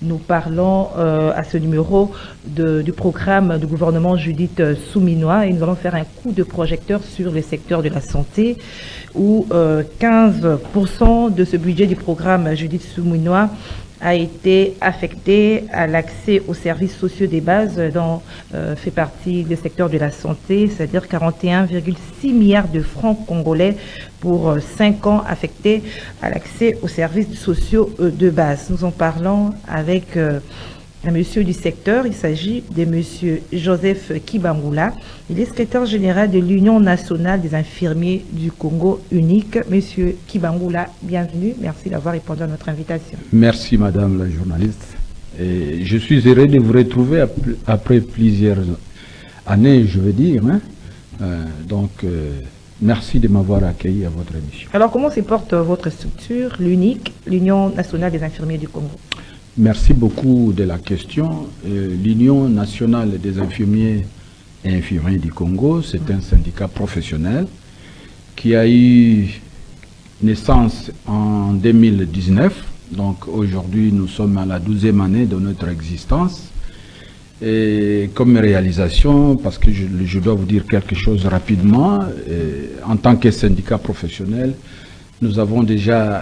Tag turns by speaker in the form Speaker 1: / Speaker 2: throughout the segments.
Speaker 1: Nous parlons à ce numéro du programme du gouvernement Judith Souminois et nous allons faire un coup de projecteur sur le secteur de la santé où 15% de ce budget du programme Judith Souminois a été affecté à l'accès aux services sociaux des bases dont fait partie le secteur de la santé, c'est-à-dire 41,6 milliards de francs congolais pour 5 ans affectés à l'accès aux services sociaux de base. Nous en parlons avec un monsieur du secteur. Il s'agit de monsieur Joseph Kibangula. Il est secrétaire général de l'Union nationale des infirmiers du Congo unique. Monsieur Kibangula, bienvenue. Merci d'avoir répondu à notre invitation.
Speaker 2: Merci madame la journaliste. Et je suis heureux de vous retrouver après plusieurs années, je veux dire. Merci de m'avoir accueilli à votre émission.
Speaker 1: Alors, comment se porte votre structure, l'UNIC, l'Union nationale des infirmiers du Congo?
Speaker 2: Merci beaucoup de la question. L'Union nationale des infirmiers et infirmières du Congo, c'est un syndicat professionnel qui a eu naissance en 2019. Donc aujourd'hui, nous sommes à la 12e année de notre existence. Et comme réalisation, parce que je dois vous dire quelque chose rapidement, en tant que syndicat professionnel, nous avons déjà,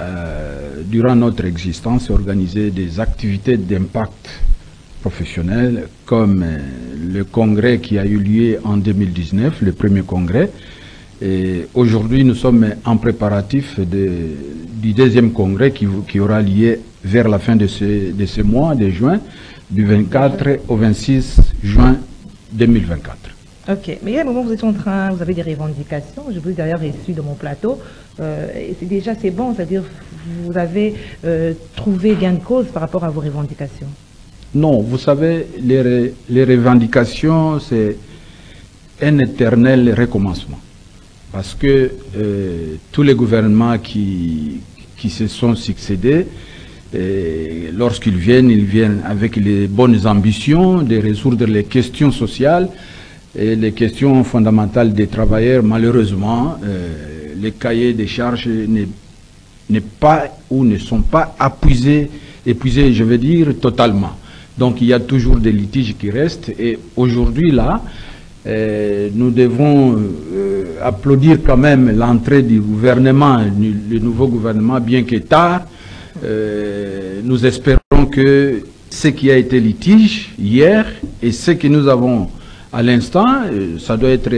Speaker 2: durant notre existence, organisé des activités d'impact professionnel, comme le congrès qui a eu lieu en 2019, le premier congrès. Et aujourd'hui, nous sommes en préparatif du deuxième congrès qui aura lieu vers la fin de ce mois de juin, du 24 au 26 juin 2024.
Speaker 1: Ok, mais il y a un moment où vous avez des revendications, je vous ai d'ailleurs reçu dans mon plateau, c'est bon, c'est-à-dire vous avez trouvé gain de cause par rapport à vos revendications?
Speaker 2: Non, vous savez, les revendications, c'est un éternel recommencement. Parce que tous les gouvernements qui se sont succédés, lorsqu'ils viennent, ils viennent avec les bonnes ambitions de résoudre les questions sociales et les questions fondamentales des travailleurs. Malheureusement, les cahiers des charges ne sont pas épuisés, je veux dire, totalement. Donc il y a toujours des litiges qui restent et aujourd'hui là, nous devons applaudir quand même l'entrée du gouvernement, le nouveau gouvernement, bien que tard. Nous espérons que ce qui a été litige hier et ce que nous avons à l'instant, ça doit être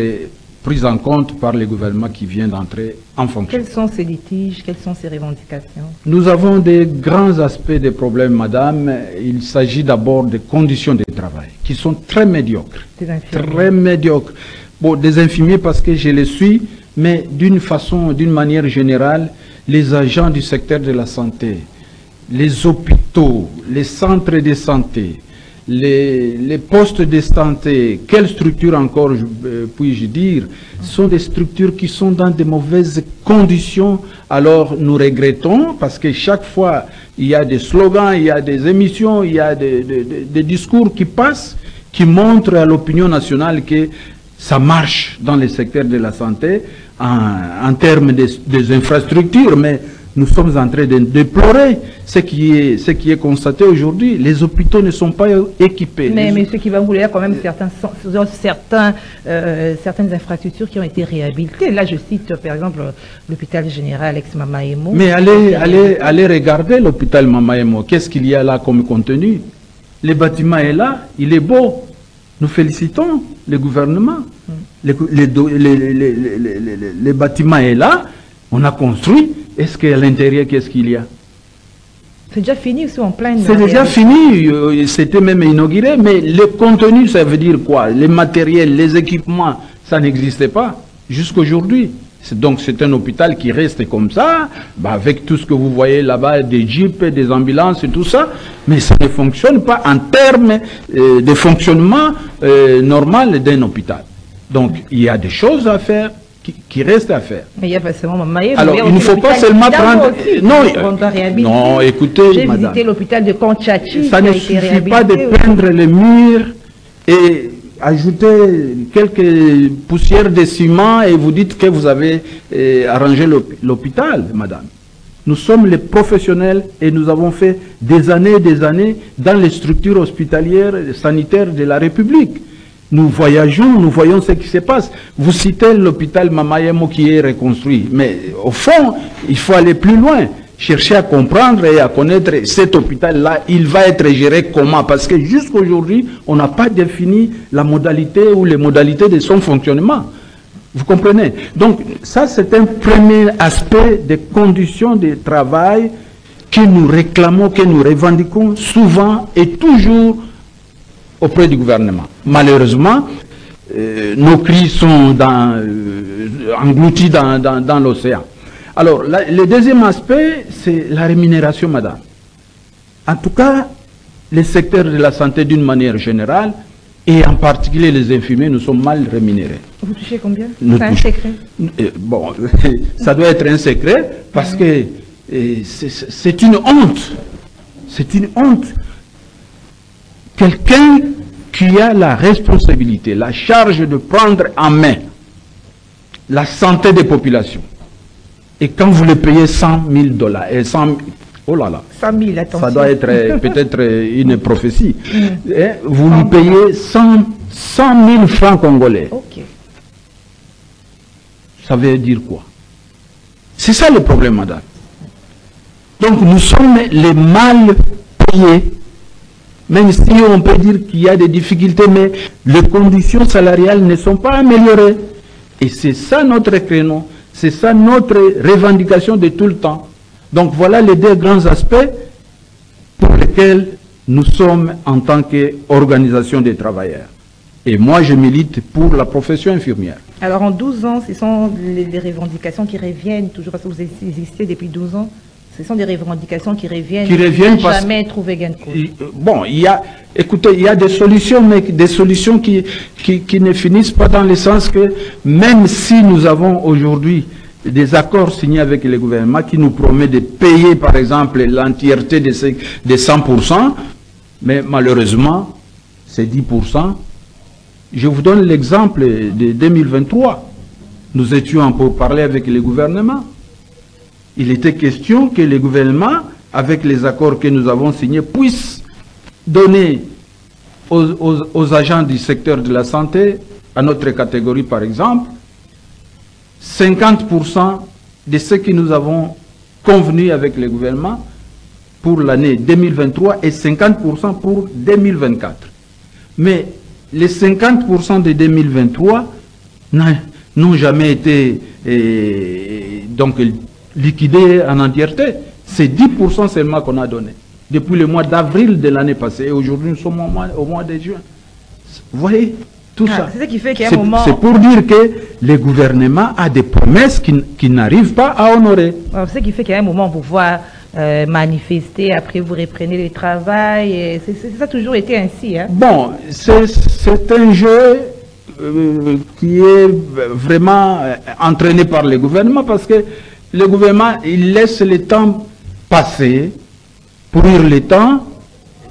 Speaker 2: pris en compte par le gouvernement qui vient d'entrer en fonction.
Speaker 1: Quels sont ces litiges? Quelles sont ces revendications? Nous
Speaker 2: avons des grands aspects des problèmes, madame. Il s'agit d'abord des conditions de travail qui sont très médiocres. Très médiocres. Bon, des infirmiers parce que je les suis, mais d'une manière générale, les agents du secteur de la santé, les hôpitaux, les centres de santé, les postes de santé, quelles structures encore puis-je dire, sont des structures qui sont dans de mauvaises conditions. Alors nous regrettons parce que chaque fois il y a des slogans, il y a des émissions, il y a des discours qui passent, qui montrent à l'opinion nationale que ça marche dans le secteur de la santé en termes des infrastructures, mais nous sommes en train de déplorer ce qui est constaté aujourd'hui. Les hôpitaux ne sont pas équipés.
Speaker 1: Mais M. Kibangula, il y a quand même certaines infrastructures qui ont été réhabilitées. Là, je cite par exemple l'hôpital général Alex Mamaemo.
Speaker 2: Mais allez regarder l'hôpital Mamaemo. Qu'est-ce qu'il y a là comme contenu? Le bâtiment est là, il est beau. Nous félicitons le gouvernement. Le bâtiment est là, on a construit. Est-ce qu'à l'intérieur, qu'est-ce qu'il y a?
Speaker 1: C'est déjà fini ou c'est en plein?
Speaker 2: C'est déjà fini, c'était même inauguré, mais le contenu, ça veut dire quoi? Les matériels, les équipements, ça n'existait pas jusqu'aujourd'hui. Donc c'est un hôpital qui reste comme ça, avec tout ce que vous voyez là-bas, des jeeps, des ambulances et tout ça, mais ça ne fonctionne pas en termes de fonctionnement normal d'un hôpital. Donc il y a des choses à faire qui restent à faire.
Speaker 1: Mais il y a pas seulement
Speaker 2: alors il ne faut pas seulement prendre... Non, écoutez,
Speaker 1: j'ai visité l'hôpital de Konchachi.
Speaker 2: Ça ne suffit pas de peindre les murs et ajouter quelques poussières de ciment et vous dites que vous avez arrangé l'hôpital, madame. Nous sommes les professionnels et nous avons fait des années dans les structures hospitalières et sanitaires de la République. Nous voyageons, nous voyons ce qui se passe. Vous citez l'hôpital Mamayemo qui est reconstruit. Mais au fond, il faut aller plus loin. Chercher à comprendre et à connaître cet hôpital-là, il va être géré comment? Parce que jusqu'à aujourd'hui, on n'a pas défini la modalité ou les modalités de son fonctionnement. Vous comprenez? Donc, ça, c'est un premier aspect des conditions de travail que nous réclamons, que nous revendiquons souvent et toujours auprès du gouvernement. Malheureusement, nos cris sont engloutis dans l'océan. Alors, le deuxième aspect, c'est la rémunération, madame. En tout cas, les secteurs de la santé d'une manière générale, et en particulier les infirmiers, nous sommes mal rémunérés.
Speaker 1: Vous touchez combien? C'est un secret?
Speaker 2: Bon, ça doit être un secret parce que c'est une honte. C'est une honte. Quelqu'un qui a la responsabilité, la charge de prendre en main la santé des populations, et quand vous le payez $100 000, oh là là,
Speaker 1: 100 000, attention.
Speaker 2: Ça doit être peut-être une prophétie. Vous lui payez 100 000 francs congolais.
Speaker 1: Ok.
Speaker 2: Ça veut dire quoi? C'est ça le problème, madame. Donc nous sommes les mal payés, même si on peut dire qu'il y a des difficultés, mais les conditions salariales ne sont pas améliorées. Et c'est ça notre créneau, c'est ça notre revendication de tout le temps. Donc voilà les deux grands aspects pour lesquels nous sommes en tant qu'organisation des travailleurs. Et moi, je milite pour la profession infirmière.
Speaker 1: Alors en 12 ans, ce sont les revendications qui reviennent toujours, parce que vous existez depuis 12 ans. Ce sont des revendications qui reviennent
Speaker 2: parce
Speaker 1: jamais trouver gain de cause.
Speaker 2: Bon, écoutez, il y a des solutions, mais des solutions qui ne finissent pas dans le sens que même si nous avons aujourd'hui des accords signés avec le gouvernement qui nous promet de payer, par exemple, l'entièreté de 100%, mais malheureusement, c'est 10%. Je vous donne l'exemple de 2023. Nous étions en pourparlers avec le gouvernement. Il était question que le gouvernement, avec les accords que nous avons signés, puisse donner aux agents du secteur de la santé, à notre catégorie par exemple, 50% de ce que nous avons convenu avec le gouvernement pour l'année 2023 et 50% pour 2024. Mais les 50% de 2023 n'ont jamais été donc liquidés en entièreté. C'est 10% seulement qu'on a donné depuis le mois d'avril de l'année passée. Et aujourd'hui, nous sommes au mois de juin. Vous voyez tout ça.
Speaker 1: C'est ce qui fait qu'à un moment...
Speaker 2: C'est pour dire que le gouvernement a des promesses qui n'arrivent pas à honorer.
Speaker 1: C'est ce qui fait qu'à un moment, vous voyez manifester, après vous reprenez le travail. Ça a toujours été ainsi. Hein?
Speaker 2: Bon, c'est un jeu qui est vraiment entraîné par le gouvernement parce que le gouvernement, il laisse le temps passer, pourrir le temps,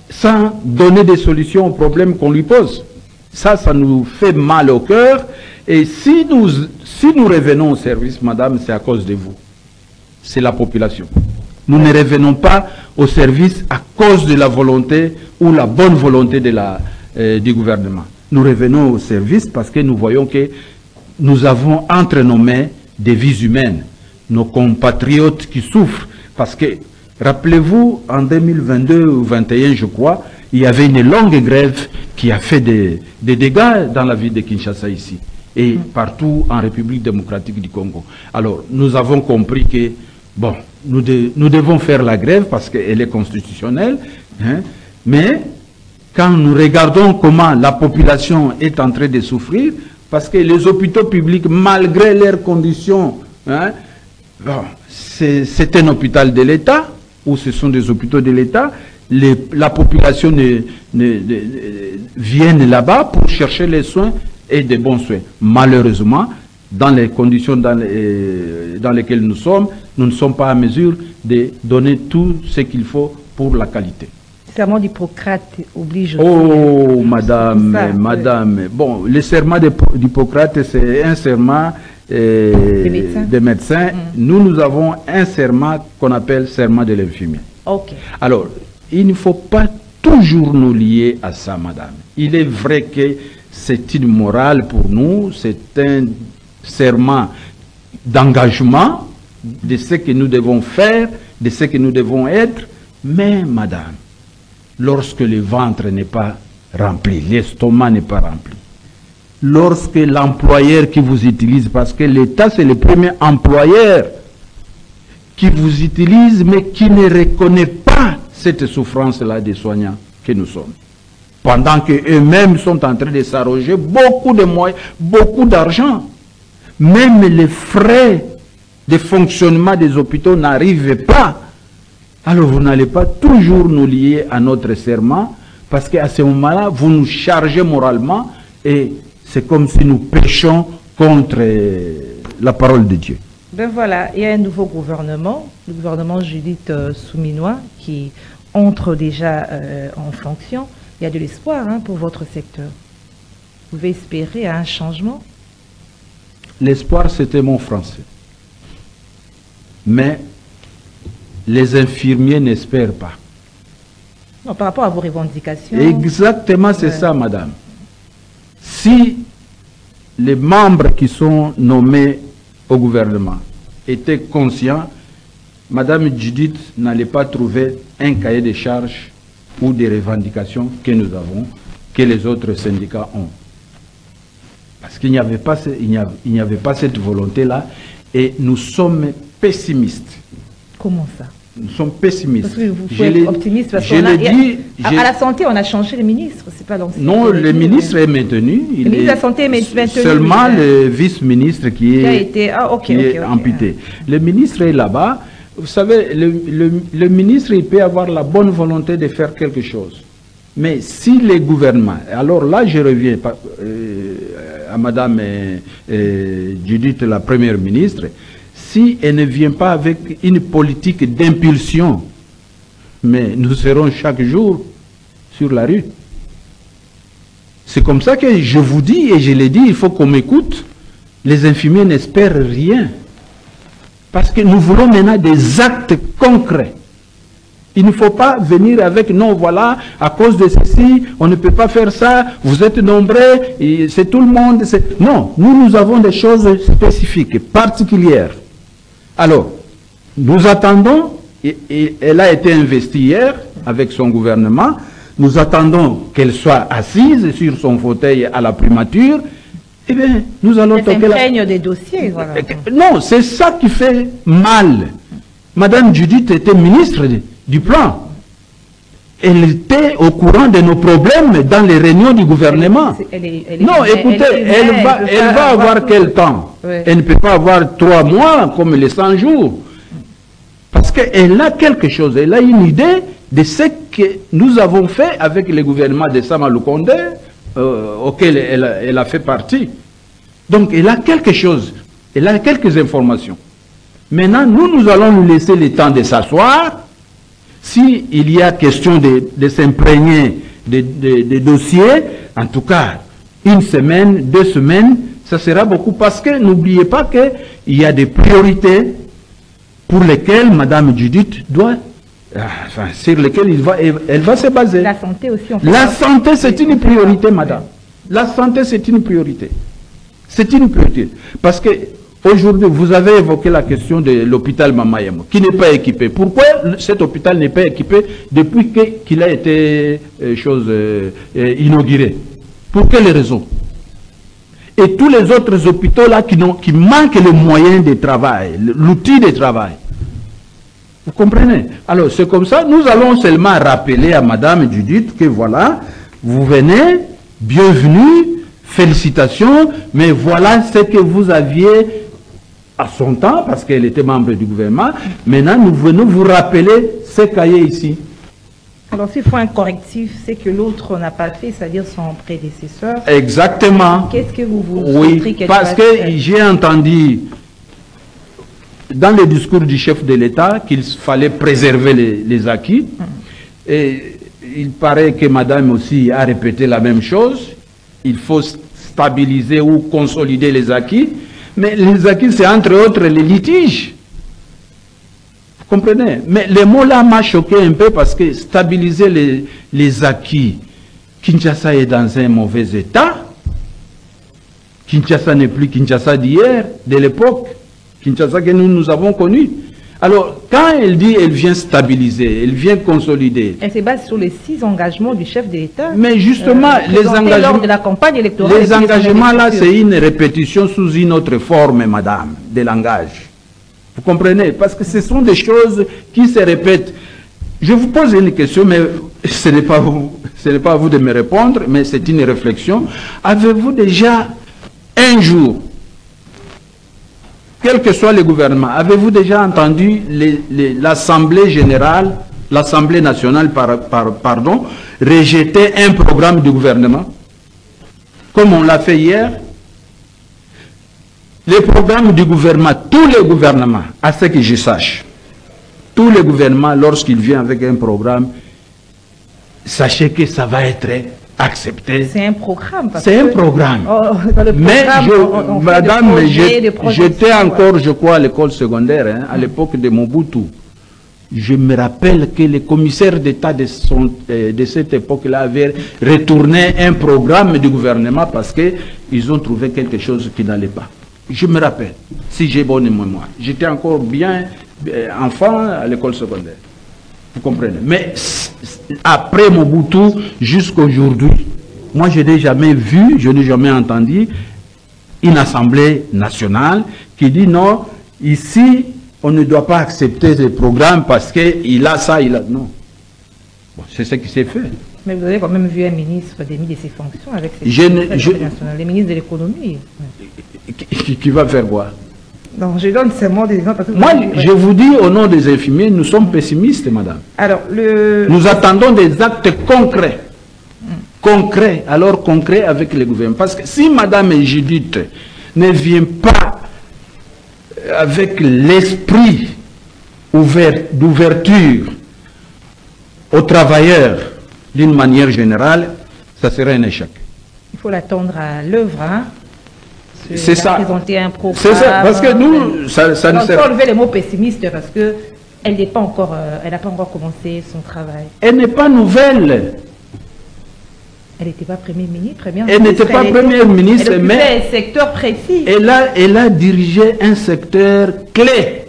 Speaker 2: sans donner des solutions aux problèmes qu'on lui pose. Ça nous fait mal au cœur. Et si nous revenons au service, madame, c'est à cause de vous. C'est la population. Nous ne revenons pas au service à cause de la volonté ou la bonne volonté du gouvernement. Nous revenons au service parce que nous voyons que nous avons entre nos mains des vies humaines. Nos compatriotes qui souffrent. Parce que, rappelez-vous, en 2022 ou 2021, je crois, il y avait une longue grève qui a fait des dégâts dans la ville de Kinshasa ici. Et partout en République démocratique du Congo. Alors, nous avons compris que, bon, nous devons faire la grève parce qu'elle est constitutionnelle. Hein, mais, quand nous regardons comment la population est en train de souffrir, parce que les hôpitaux publics, malgré leurs conditions, hein, bon, c'est un hôpital de l'État, ou ce sont des hôpitaux de l'État, la population vient là-bas pour chercher les soins et des bons soins. Malheureusement, dans les conditions dans lesquelles nous sommes, nous ne sommes pas à mesure de donner tout ce qu'il faut pour la qualité.
Speaker 1: Le serment d'Hippocrate oblige aussi.
Speaker 2: Oh, madame. Bon, le serment d'Hippocrate, c'est un serment des médecins, nous avons un serment qu'on appelle serment de l'infirmier.
Speaker 1: Ok.
Speaker 2: Alors, il ne faut pas toujours nous lier à ça, madame. Il est vrai que c'est une morale pour nous, c'est un serment d'engagement de ce que nous devons faire, de ce que nous devons être. Mais, madame, lorsque le ventre n'est pas rempli, l'estomac n'est pas rempli, lorsque l'employeur qui vous utilise, parce que l'État c'est le premier employeur qui vous utilise, mais qui ne reconnaît pas cette souffrance-là des soignants que nous sommes, pendant qu'eux-mêmes sont en train de s'arroger beaucoup de moyens, beaucoup d'argent. Même les frais de fonctionnement des hôpitaux n'arrivent pas. Alors vous n'allez pas toujours nous lier à notre serment, parce qu'à ce moment-là, vous nous chargez moralement et c'est comme si nous péchions contre la parole de Dieu.
Speaker 1: Ben voilà, il y a un nouveau gouvernement, le gouvernement Judith Souminois, qui entre déjà en fonction. Il y a de l'espoir pour votre secteur. Vous pouvez espérer un changement?
Speaker 2: L'espoir, c'était mon français. Mais les infirmiers n'espèrent pas.
Speaker 1: Non, par rapport à vos revendications.
Speaker 2: Exactement, c'est ça, madame. Si les membres qui sont nommés au gouvernement étaient conscients, madame Judith n'allait pas trouver un cahier de charges ou des revendications que nous avons, que les autres syndicats ont. Parce qu'il n'y avait pas cette volonté-là et nous sommes pessimistes.
Speaker 1: Comment ça?
Speaker 2: Nous sommes pessimistes.
Speaker 1: Parce que vous pouvez être optimiste. Parce à la santé, on a changé le ministre. C'est pas l'ancien.
Speaker 2: Non, le ministre est maintenu.
Speaker 1: Le ministre de la Santé est maintenu.
Speaker 2: Seulement le vice-ministre qui est amputé.
Speaker 1: Okay.
Speaker 2: Le ministre est là-bas. Vous savez, le ministre, il peut avoir la bonne volonté de faire quelque chose. Mais si les gouvernements... Alors là, je reviens à madame Judith, la première ministre. Si elle ne vient pas avec une politique d'impulsion, mais nous serons chaque jour sur la rue. C'est comme ça que je vous dis, et je l'ai dit, il faut qu'on m'écoute. Les infirmiers n'espèrent rien. Parce que nous voulons maintenant des actes concrets. Il ne faut pas venir avec, non, voilà, à cause de ceci, on ne peut pas faire ça, vous êtes nombreux, c'est tout le monde. Non, nous avons des choses spécifiques, particulières. Alors, nous attendons, et elle a été investie hier avec son gouvernement, nous attendons qu'elle soit assise sur son fauteuil à la primature, eh bien, nous allons toquer
Speaker 1: la... des dossiers, voilà.
Speaker 2: Non, c'est ça qui fait mal. Madame Judith était ministre du plan. Elle était au courant de nos problèmes dans les réunions du gouvernement. Non, écoutez, elle va avoir quel temps? Oui. Elle ne peut pas avoir 3 mois comme les 100 jours. Parce qu'elle a quelque chose, elle a une idée de ce que nous avons fait avec le gouvernement de Sama Lukonde, auquel elle a fait partie. Donc elle a quelque chose, elle a quelques informations. Maintenant, nous allons lui laisser le temps de s'asseoir. S'il y a question de s'imprégner des dossiers, en tout cas, 1 semaine, 2 semaines, ça sera beaucoup. Parce que n'oubliez pas qu'il y a des priorités pour lesquelles Mme Judith doit, sur lesquelles elle va se baser.
Speaker 1: La santé aussi.
Speaker 2: La santé, c'est une priorité, madame. La santé, c'est une priorité. C'est une priorité. Parce que aujourd'hui, vous avez évoqué la question de l'hôpital Mamayemo, qui n'est pas équipé. Pourquoi cet hôpital n'est pas équipé depuis qu'il a été inauguré? Pour quelles raisons? Et tous les autres hôpitaux là qui manquent les moyens de travail, l'outil de travail. Vous comprenez? Alors c'est comme ça, nous allons seulement rappeler à Madame Judith que voilà, vous venez, bienvenue, félicitations, mais voilà ce que vous aviez à son temps, parce qu'elle était membre du gouvernement. Maintenant, nous venons vous rappeler ce cahier ici.
Speaker 1: Alors, s'il faut un correctif, c'est que l'autre n'a pas fait, c'est-à-dire son prédécesseur.
Speaker 2: Exactement.
Speaker 1: Qu'est-ce que vous
Speaker 2: Oui, parce que j'ai entendu dans le discours du chef de l'État qu'il fallait préserver les acquis. Et il paraît que madame aussi a répété la même chose. Il faut stabiliser ou consolider les acquis. Mais les acquis, c'est entre autres les litiges. Vous comprenez? Mais le mot là m'a choqué un peu parce que stabiliser les acquis, Kinshasa est dans un mauvais état. Kinshasa n'est plus Kinshasa d'hier, de l'époque. Kinshasa que nous avons connu. Alors, quand elle dit elle vient stabiliser, elle vient consolider.
Speaker 1: Elle se base sur les 6 engagements du chef de l'État.
Speaker 2: Mais justement, les engagements,
Speaker 1: lors de la campagne électorale.
Speaker 2: Les engagements là, c'est une répétition sous une autre forme, madame, de langage. Vous comprenez? Parce que ce sont des choses qui se répètent. Je vous pose une question, mais ce n'est pas à vous de me répondre, mais c'est une réflexion. Avez-vous déjà un jour, quel que soit le gouvernement, avez-vous déjà entendu l'Assemblée générale, l'Assemblée nationale, pardon, rejeter un programme du gouvernement, comme on l'a fait hier? Les programmes du gouvernement, tous les gouvernements, à ce que je sache, tous les gouvernements, lorsqu'ils viennent avec un programme, sachez que ça va être accepté.
Speaker 1: C'est un programme.
Speaker 2: C'est un programme. Mais, madame, j'étais encore, je crois, à l'école secondaire, hein, à l'époque de Mobutu. Je me rappelle que les commissaires d'État de cette époque-là avaient retourné un programme du gouvernement parce qu'ils ont trouvé quelque chose qui n'allait pas. Je me rappelle, si j'ai bonne mémoire. J'étais encore bien enfant à l'école secondaire. Vous comprenez? Mais après Mobutu, jusqu'à aujourd'hui, moi je n'ai jamais vu, je n'ai jamais entendu une assemblée nationale qui dit non, ici on ne doit pas accepter ce programme parce qu'il a ça, il a... Non. Bon, c'est ce qui s'est fait.
Speaker 1: Mais vous avez quand même vu un ministre démis de ses fonctions avec ses les ministres de l'économie.
Speaker 2: Qui va faire quoi?
Speaker 1: Non, je donne seulement des exemples.
Speaker 2: Moi, je vous dis au nom des infirmiers, nous sommes pessimistes, madame.
Speaker 1: Alors,
Speaker 2: nous attendons des actes concrets. Concrets, alors concrets avec le gouvernement. Parce que si madame Judith ne vient pas avec l'esprit d'ouverture aux travailleurs d'une manière générale, ça serait un échec.
Speaker 1: Il faut l'attendre à l'œuvre, hein?
Speaker 2: C'est ça.
Speaker 1: Présenter un programme.
Speaker 2: C'est ça, parce que nous, ça ne sert...
Speaker 1: Il faut enlever les mots pessimistes parce que elle n'est pas encore, elle n'a pas encore commencé son travail.
Speaker 2: Elle n'est pas nouvelle.
Speaker 1: Elle n'était pas première ministre.
Speaker 2: Elle n'était pas première ministre, mais
Speaker 1: un secteur précis.
Speaker 2: Elle a dirigé un secteur clé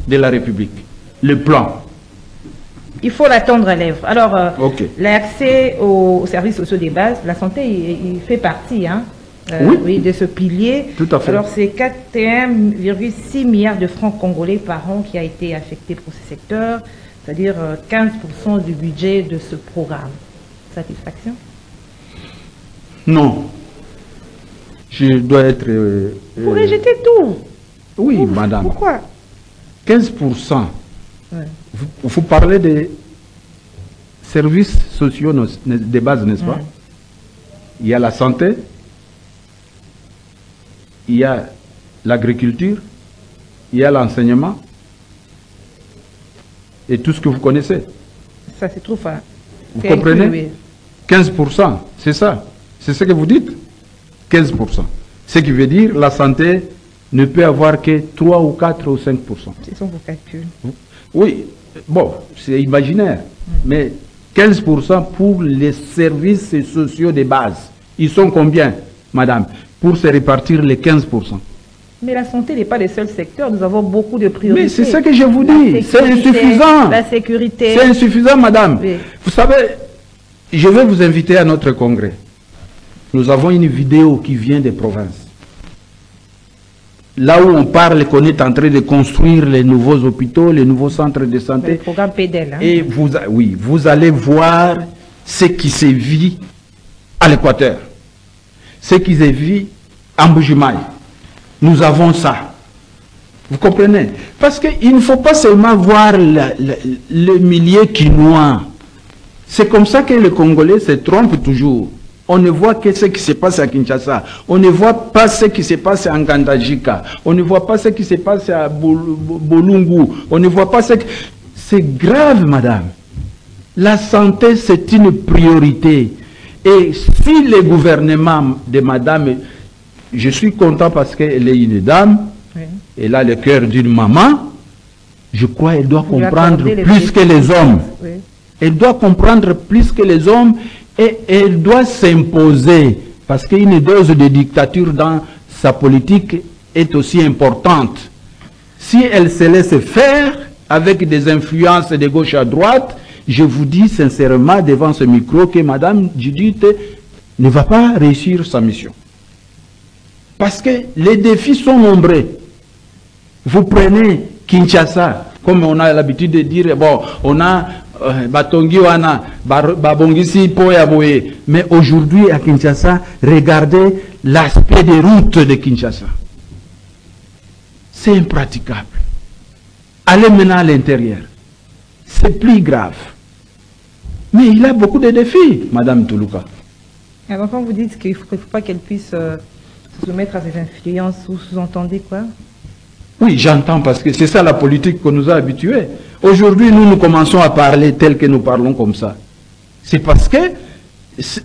Speaker 2: de la République, le plan.
Speaker 1: Il faut l'attendre à l'œuvre. Alors,
Speaker 2: okay.
Speaker 1: L'accès aux services sociaux des bases, la santé, il fait partie, hein, oui, de ce pilier.
Speaker 2: Tout à fait.
Speaker 1: Alors, c'est 41,6 milliards de francs congolais par an qui a été affecté pour ce secteur, c'est-à-dire 15% du budget de ce programme. Satisfaction?
Speaker 2: Non. Je dois être...
Speaker 1: Vous rejetez tout.
Speaker 2: Oui, madame.
Speaker 1: Pourquoi?
Speaker 2: 15%. Ouais. Vous parlez des services sociaux de base, n'est-ce pas? Il y a la santé, il y a l'agriculture, il y a l'enseignement et tout ce que vous connaissez.
Speaker 1: Ça se trouve à...
Speaker 2: Vous comprenez? 15%, c'est ça. C'est ce que vous dites? 15%. Ce qui veut dire la santé ne peut avoir que 3 ou 4 ou 5%.
Speaker 1: Ce sont vos calculs.
Speaker 2: Oui, bon, c'est imaginaire, mais 15% pour les services sociaux de base. Ils sont combien, madame, pour se répartir les 15%?
Speaker 1: Mais la santé n'est pas le seul secteur, nous avons beaucoup de priorités.
Speaker 2: Mais c'est ce que je vous dis, c'est insuffisant.
Speaker 1: La sécurité.
Speaker 2: C'est insuffisant, madame.
Speaker 1: Oui.
Speaker 2: Vous savez, je vais vous inviter à notre congrès. Nous avons une vidéo qui vient des provinces. Là où on parle qu'on est en train de construire les nouveaux hôpitaux, les nouveaux centres de santé.
Speaker 1: Le programme PEDEL. Hein?
Speaker 2: Et vous allez voir ce qui se vit à l'Équateur. Ce qui se vit en Bujimaï. Nous avons ça. Vous comprenez? Parce qu'il ne faut pas seulement voir le milieu quinois. C'est comme ça que les Congolais se trompent toujours. On ne voit que ce qui se passe à Kinshasa. On ne voit pas ce qui se passe à Ngandajika. On ne voit pas ce qui se passe à Bolungu. On ne voit pas ce qui... C'est grave, madame. La santé, c'est une priorité. Et si le gouvernement de madame je suis content parce qu'elle est une dame, oui. Elle a le cœur d'une maman. Je crois qu'elle doit comprendre plus que les hommes. Oui. Elle doit comprendre plus que les hommes et elle doit s'imposer parce qu'une dose de dictature dans sa politique est aussi importante. Si elle se laisse faire avec des influences de gauche à droite, je vous dis sincèrement devant ce micro que Madame Judith ne va pas réussir sa mission. Parce que les défis sont nombreux. Vous prenez Kinshasa, comme on a l'habitude de dire, bon, on a Batongi wana, Babongisi Poyaboye. Mais aujourd'hui à Kinshasa, regardez l'aspect des routes de Kinshasa. C'est impraticable. Allez maintenant à l'intérieur. C'est plus grave. Mais il a beaucoup de défis, Madame Toulouka.
Speaker 1: Alors quand vous dites qu'il ne faut pas qu'elle puisse se soumettre à ses influences, vous sous-entendez quoi?
Speaker 2: Oui, j'entends parce que c'est ça la politique qu'on nous a habitués. Aujourd'hui, nous commençons à parler tel que nous parlons comme ça. C'est parce que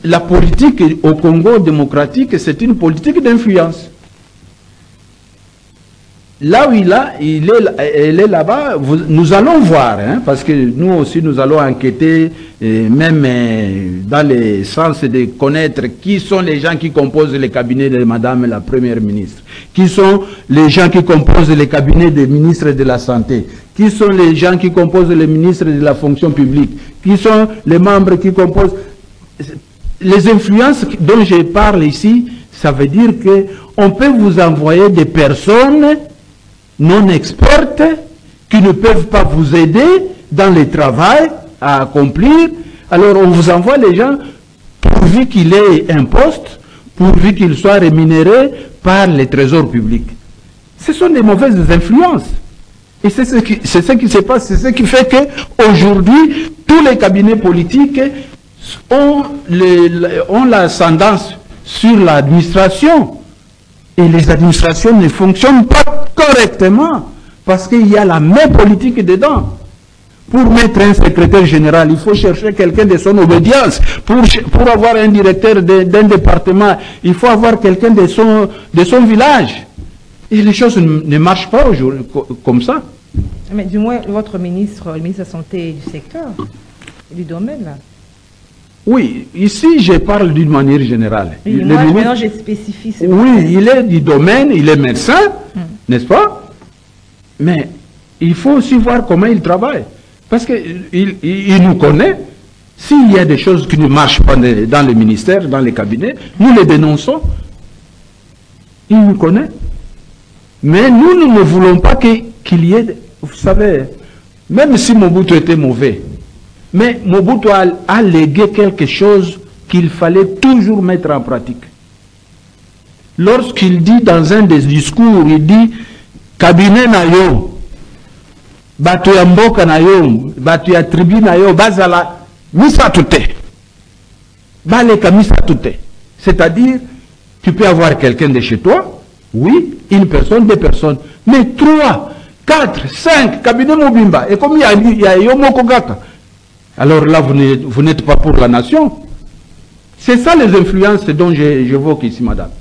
Speaker 2: la politique au Congo démocratique, c'est une politique d'influence. Là où elle est là-bas, nous allons voir, hein, parce que nous aussi nous allons enquêter, même dans le sens de connaître qui sont les gens qui composent le cabinet de Madame la Première ministre, qui sont les gens qui composent le cabinet des ministres de la Santé, qui sont les gens qui composent le ministre de la Fonction publique, qui sont les membres qui composent... Les influences dont je parle ici, ça veut dire qu'on peut vous envoyer des personnes non expertes qui ne peuvent pas vous aider dans le travail à accomplir. Alors on vous envoie les gens pourvu qu'il ait un poste, pourvu qu'il soit rémunéré par le trésor public. Ce sont des mauvaises influences. Et c'est ce qui se passe, c'est ce qui fait qu'aujourd'hui, tous les cabinets politiques ont l'ascendance sur l'administration. Et les administrations ne fonctionnent pas correctement parce qu'il y a la main politique dedans. Pour mettre un secrétaire général, il faut chercher quelqu'un de son obédience. Pour avoir un directeur d'un département, il faut avoir quelqu'un de son village. Et les choses ne marchent pas aujourd'hui comme ça.
Speaker 1: Mais du moins, votre ministre, le ministre de la Santé et du secteur, du domaine, là.
Speaker 2: Oui, ici je parle d'une manière générale.
Speaker 1: Oui, moi, maintenant je spécifie.
Speaker 2: Oui, il est du domaine, il est médecin, n'est-ce pas? Mais il faut aussi voir comment il travaille. Parce qu'il nous connaît. S'il y a des choses qui ne marchent pas dans le ministère, dans les cabinets, nous les dénonçons. Il nous connaît. Mais nous ne voulons pas qu'il y ait... Vous savez, même si Mobutu était mauvais, mais Mobutu a légué quelque chose qu'il fallait toujours mettre en pratique. Lorsqu'il dit dans un des discours, il dit « Cabinet na yo, batu ya mboka na yo, batu ya tribu na yo, bazala, misa tute. Baleka misa tute. » C'est-à-dire, tu peux avoir quelqu'un de chez toi, oui, une personne, deux personnes, mais 3, 4, 5, cabinet mobimba, et comme il y a Yomo Kogaka. Alors là, vous n'êtes pas pour la nation. C'est ça les influences dont j'évoque ici, madame.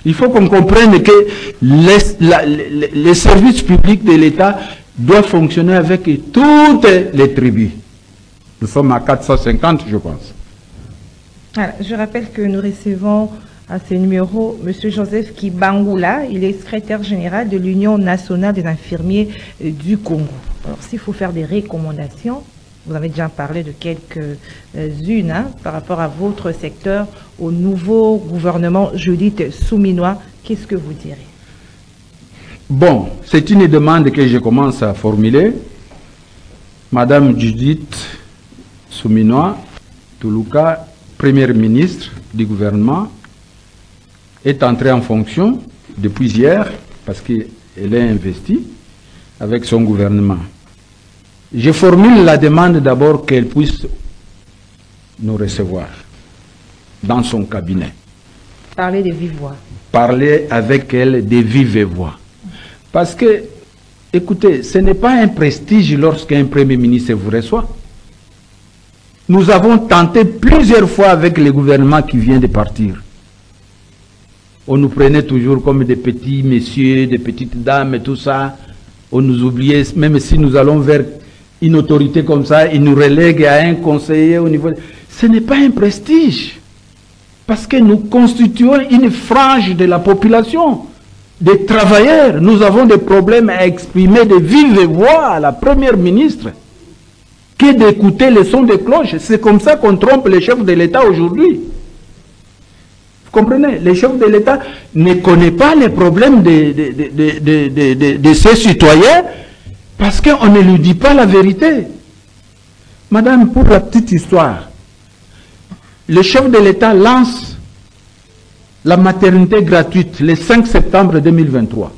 Speaker 2: Il faut qu'on comprenne que les services publics de l'État doivent fonctionner avec toutes les tribus. Nous sommes à 450, je pense.
Speaker 1: Alors, je rappelle que nous recevons à ce numéro M. Joseph Kibangula. Il est secrétaire général de l'Union nationale des infirmiers du Congo. Alors, s'il faut faire des recommandations, vous avez déjà parlé de quelques-unes par rapport à votre secteur, au nouveau gouvernement Judith Souminois. Qu'est-ce que vous direz?
Speaker 2: Bon, c'est une demande que je commence à formuler. Madame Judith Souminois Toulouka, première ministre du gouvernement, est entrée en fonction depuis hier parce qu'elle est investie avec son gouvernement. Je formule la demande d'abord qu'elle puisse nous recevoir dans son cabinet.
Speaker 1: Parler de vive voix.
Speaker 2: Parler avec elle de vive voix. Parce que, écoutez, ce n'est pas un prestige lorsqu'un premier ministre vous reçoit. Nous avons tenté plusieurs fois avec le gouvernement qui vient de partir. on nous prenait toujours comme des petits messieurs, des petites dames et tout ça. On nous oubliait, même si nous allons vers une autorité comme ça, ils nous relèguent à un conseiller au niveau... Ce n'est pas un prestige. Parce que nous constituons une frange de la population, des travailleurs. Nous avons des problèmes à exprimer de vive voix à la première ministre que d'écouter les sons des cloches. C'est comme ça qu'on trompe les chefs de l'État aujourd'hui. Vous comprenez? Les chefs de l'État ne connaissent pas les problèmes de ces citoyens parce qu'on ne lui dit pas la vérité. Madame, pour la petite histoire, le chef de l'État lance la maternité gratuite le 5 septembre 2023.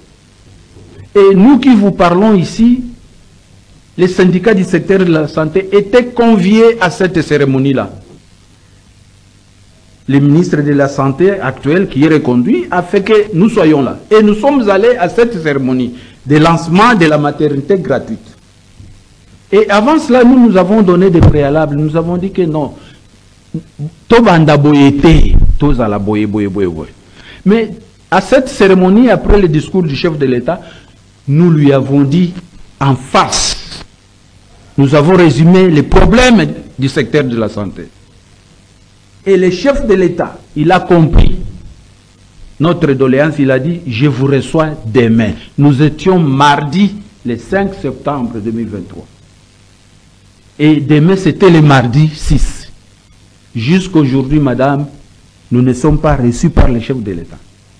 Speaker 2: Et nous qui vous parlons ici, les syndicats du secteur de la santé étaient conviés à cette cérémonie-là. Le ministre de la Santé actuel, qui est reconduit, a fait que nous soyons là. Et nous sommes allés à cette cérémonie de lancement de la maternité gratuite. Et avant cela, nous avons donné des préalables. Nous avons dit que non. Mais à cette cérémonie, après le discours du chef de l'État, nous lui avons dit en face. Nous avons résumé les problèmes du secteur de la santé. Et le chef de l'État, il a compris notre doléance, il a dit, je vous reçois demain. Nous étions mardi, le 5 septembre 2023. Et demain, c'était le mardi 6. Jusqu'aujourd'hui, madame, nous ne sommes pas reçus par le chef de l'État.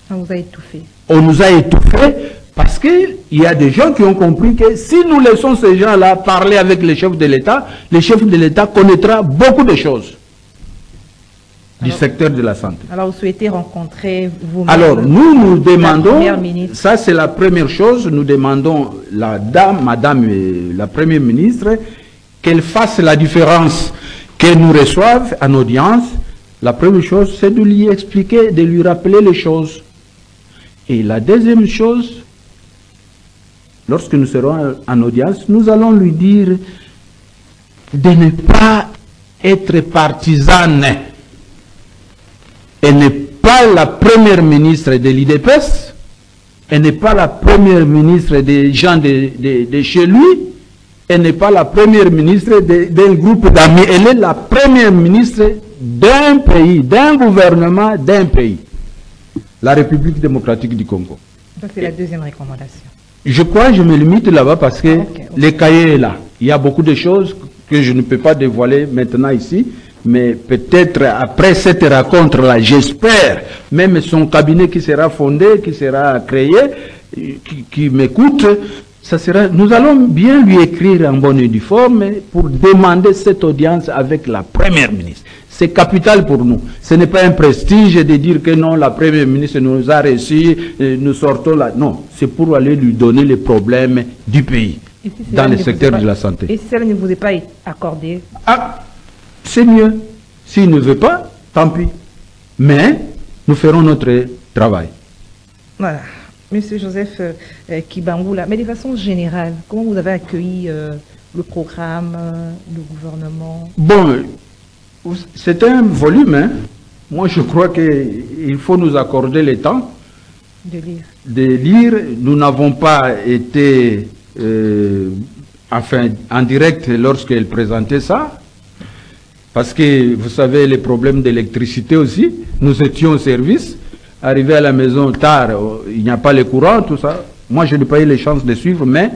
Speaker 1: On vous a étouffé.
Speaker 2: On nous a étouffés parce qu'il y a des gens qui ont compris que si nous laissons ces gens-là parler avec le chef de l'État connaîtra beaucoup de choses du secteur de la santé.
Speaker 1: Alors, vous souhaitez rencontrer vous-même?
Speaker 2: Alors, nous demandons,
Speaker 1: ministre.
Speaker 2: ça c'est la première chose, nous demandons madame la première ministre, qu'elle fasse la différence, qu'elle nous reçoive en audience. La première chose, c'est de lui expliquer, de lui rappeler les choses. Et la deuxième chose, lorsque nous serons en audience, nous allons lui dire de ne pas être partisane. Elle n'est pas la première ministre de l'IDPS, elle n'est pas la première ministre des gens de chez lui, elle n'est pas la première ministre d'un groupe d'amis, elle est la première ministre d'un pays, d'un gouvernement, d'un pays, la République démocratique du Congo.
Speaker 1: Ça, c'est la deuxième recommandation.
Speaker 2: Je crois que je me limite là-bas parce que le cahier est là. Il y a beaucoup de choses que je ne peux pas dévoiler maintenant ici, mais peut-être après cette rencontre-là, j'espère, même son cabinet qui sera fondé, qui sera créé, qui m'écoute, ça sera, nous allons bien lui écrire en bonne et due forme pour demander cette audience avec la première ministre. C'est capital pour nous. Ce n'est pas un prestige de dire que non, la première ministre nous a reçus, nous sortons là. Non, c'est pour aller lui donner les problèmes du pays dans le secteur de la santé.
Speaker 1: Et si cela ne vous est pas accordé?
Speaker 2: Ah, c'est mieux. S'il ne veut pas, tant pis. Mais nous ferons notre travail.
Speaker 1: Voilà. Monsieur Joseph Kibangula, mais de façon générale, comment vous avez accueilli le programme, le gouvernement?
Speaker 2: Bon, c'est un volume. Hein. Moi, je crois qu'il faut nous accorder le temps de lire. Nous n'avons pas été en direct lorsqu'elle présentait ça. Parce que, vous savez, les problèmes d'électricité aussi, nous étions au service. Arrivé à la maison tard, il n'y a pas le courant, tout ça. Moi, je n'ai pas eu les chances de suivre, mais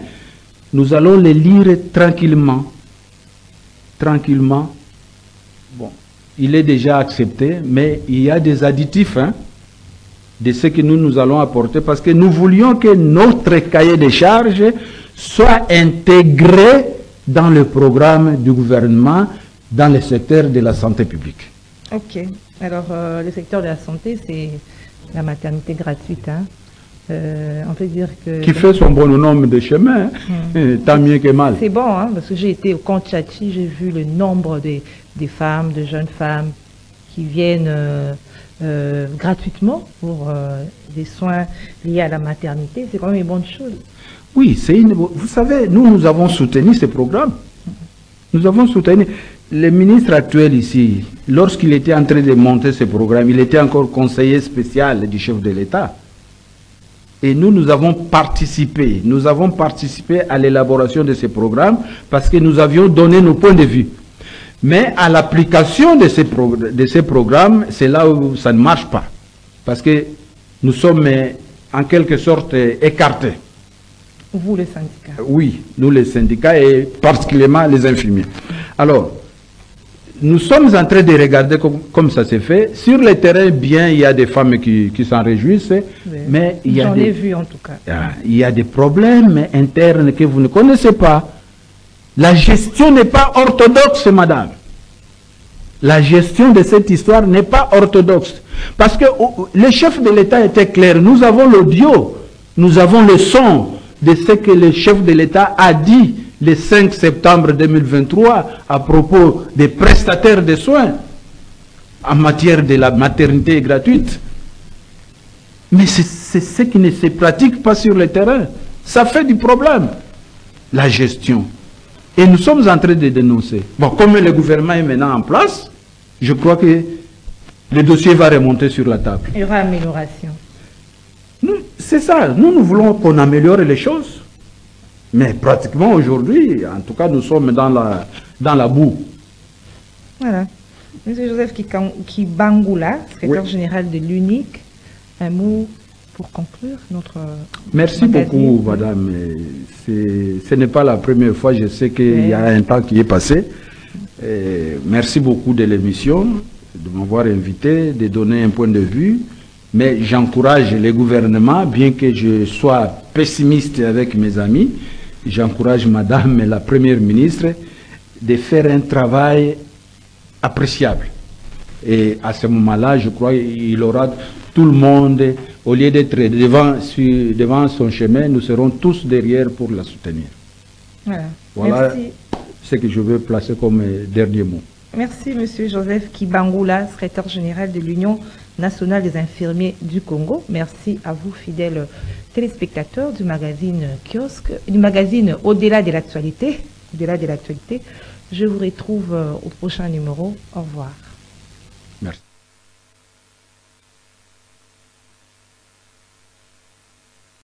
Speaker 2: nous allons les lire tranquillement. Tranquillement. Bon, il est déjà accepté, mais il y a des additifs de ce que nous allons apporter, parce que nous voulions que notre cahier de charges soit intégré dans le programme du gouvernement, dans le secteur de la santé publique.
Speaker 1: Ok. Alors, le secteur de la santé, c'est la maternité gratuite. On peut dire que...
Speaker 2: Qui fait son bonhomme de chemin, tant mieux que mal.
Speaker 1: C'est bon, parce que j'ai été au camp Tchachi, j'ai vu le nombre des femmes, de jeunes femmes qui viennent gratuitement pour des soins liés à la maternité. C'est quand même une bonne chose.
Speaker 2: Oui, vous savez, nous avons soutenu ce programme. Nous avons soutenu. Le ministre actuel ici, lorsqu'il était en train de monter ce programme, il était encore conseiller spécial du chef de l'État. Et nous avons participé. Nous avons participé à l'élaboration de ce programme parce que nous avions donné nos points de vue. Mais à l'application de ces programmes, c'est là où ça ne marche pas. Parce que nous sommes en quelque sorte écartés.
Speaker 1: Vous, les syndicats?
Speaker 2: Oui, nous les syndicats et particulièrement les infirmiers. Alors, nous sommes en train de regarder comme ça s'est fait. Sur le terrain, bien, il y a des femmes qui s'en réjouissent, oui. Mais il y a
Speaker 1: j'en ai vu en tout cas.
Speaker 2: Il y a des problèmes internes que vous ne connaissez pas. La gestion n'est pas orthodoxe, madame. La gestion de cette histoire n'est pas orthodoxe. Parce que le chef de l'État était clair. Nous avons l'audio, nous avons le son de ce que le chef de l'État a dit le 5 septembre 2023 à propos des prestataires de soins en matière de la maternité gratuite. Mais c'est ce qui ne se pratique pas sur le terrain. Ça fait du problème, la gestion. Et nous sommes en train de dénoncer. Bon, comme le gouvernement est maintenant en place, je crois que le dossier va remonter sur la table.
Speaker 1: Il y aura amélioration.
Speaker 2: C'est ça. Nous voulons qu'on améliore les choses. Mais pratiquement aujourd'hui, en tout cas, nous sommes dans la boue.
Speaker 1: Voilà. Monsieur Joseph Kibangula, secrétaire général de l'UNIC, un mot pour conclure notre
Speaker 2: Merci beaucoup, madame. Ce n'est pas la première fois, je sais qu'il y a un temps qui est passé. Merci beaucoup de l'émission, de m'avoir invité, de donner un point de vue. Mais j'encourage les gouvernements, bien que je sois pessimiste avec mes amis, j'encourage madame la première ministre de faire un travail appréciable. Et à ce moment-là, je crois qu'il aura tout le monde, au lieu d'être devant son chemin, nous serons tous derrière pour la soutenir. Voilà ce que je veux placer comme dernier mot.
Speaker 1: Merci, monsieur Joseph Kibangula, secrétaire général de l'Union nationale des infirmiers du Congo. Merci à vous, fidèles téléspectateurs du magazine Kiosque, du magazine Au-delà de l'actualité. Au-delà de l'actualité. Je vous retrouve au prochain numéro. Au revoir.
Speaker 2: Merci.